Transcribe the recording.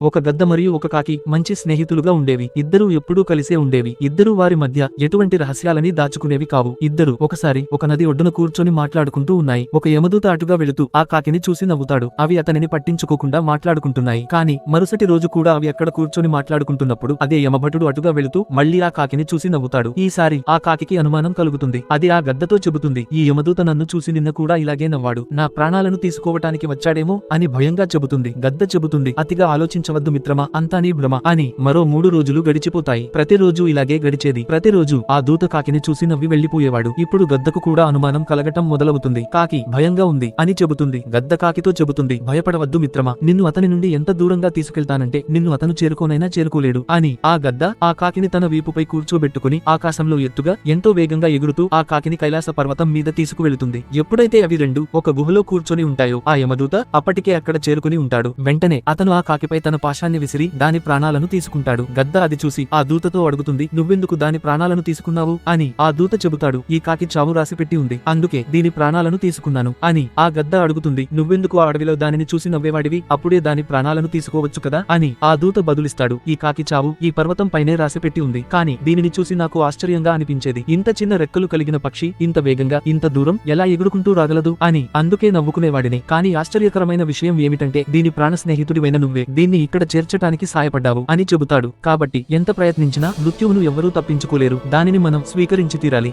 ఒక గద్ద మరియు ఒక కాకి మంచి స్నేహితులుగా ఉండేవి. ఇద్దరూ ఎప్పుడూ కలిసే ఉండేవి. ఇద్దరూ వారి మధ్య ఎటువంటి రహస్యాలని దాచుకునేవి కావు. ఇద్దరు ఒకసారి ఒక నది ఒడ్డున కూర్చొని మాట్లాడుకుంటూ ఉన్నాయి. ఒక యమదూత అటుగా వెళుతూ ఆ కాకిని చూసి నవ్వుతాడు. అవి అతనిని పట్టించుకోకుండా మాట్లాడుకుంటున్నాయి. కానీ మరుసటి రోజు కూడా అవి అక్కడ కూర్చొని మాట్లాడుకుంటున్నప్పుడు అదే యమభటుడు అటుగా వెళుతూ మళ్లీ ఆ కాకిని చూసి నవ్వుతాడు. ఈసారి ఆ కాకికి అనుమానం కలుగుతుంది. అది ఆ గద్దతో చెబుతుంది, ఈ యమదూత నన్ను చూసి నిన్న కూడా ఇలాగే నవ్వాడు, నా ప్రాణాలను తీసుకోవటానికి వచ్చాడేమో అని భయంగా చెబుతుంది. గద్ద చెబుతుంది, అతిగా ఆలోచించవద్దు మిత్రమా, అంతా నీ భ్రమ అని. మరో 3 రోజులు గడిచిపోతాయి. ప్రతిరోజు ఇలాగే గడిచేది. ప్రతిరోజు ఆ దూత కాకిని చూసి నవ్వి వెళ్లిపోయేవాడు. ఇప్పుడు గద్దకు కూడా అనుమానం కలగటం మొదలవుతుంది. కాకి భయంగా ఉంది అని చెబుతుంది. గద్ద కాకితో చెబుతుంది, భయపడవద్దు మిత్రమా, నిన్ను అతని నుండి ఎంత దూరంగా తీసుకెళ్తానంటే నిన్ను అతను చేరుకోనైనా చేరుకోలేడు అని. ఆ గద్ద ఆ కాకిని తన వీపుపై కూర్చోబెట్టుకుని ఆకాశంలో ఎత్తుగా ఎంతో వేగంగా ఎగురుతూ ఆ కాకిని కైలాస పర్వతం మీద తీసుకువెళుతుంది. ఎప్పుడైతే అవి రెండు ఒక గుహలో కూర్చొని ఉంటాయో ఆ యమదూత అప్పటికే అక్కడ చేరుకుని ఉంటాడు. వెంటనే అతను ఆ కాకిపై తన పాశాన్ని విసిరి దాని ప్రాణాలను తీసుకుంటాడు. గద్ద అది చూసి ఆ దూతతో అడుగుతుంది, నువ్వెందుకు దాని ప్రాణాలను తీసుకున్నావు అని. ఆ దూత చెబుతాడు, ఈ కాకి చావు రాసిపెట్టి ఉంది, అందుకే దీని ప్రాణాలను తీసుకున్నాను అని. ఆ గద్ద అడుగుతుంది, నువ్వెందుకు ఆ అడవిలో దానిని చూసి నవ్వేవాడివి, అప్పుడే దాని ప్రాణాలను తీసుకోవచ్చు కదా అని. ఆ దూత బదులిస్తాడు, ఈ కాకి చావు ఈ పర్వతం పైనే రాసిపెట్టి ఉంది, కానీ దీనిని చూసి నాకు ఆశ్చర్యంగా అనిపించేది. ఇంత చిన్న రెక్కలు కలిగిన పక్షి ఇంత వేగంగా ఇంత దూరం ఎలా ఎగురుకుంటూ రాగలదు అని. అందుకే నవ్వుకునేవాడిని. కానీ ఆశ్చర్యకరమైన విషయం ఏమిటంటే దీని ప్రాణ స్నేహితుడివైన నువ్వే దీన్ని ఇక్కడ చేర్చటానికి సాయపడ్డావు అని చెబుతాడు. కాబట్టి ఎంత ప్రయత్నించినా మృత్యువును ఎవ్వరూ తప్పించుకోలేరు, దానిని మనం స్వీకరించి తీరాలి.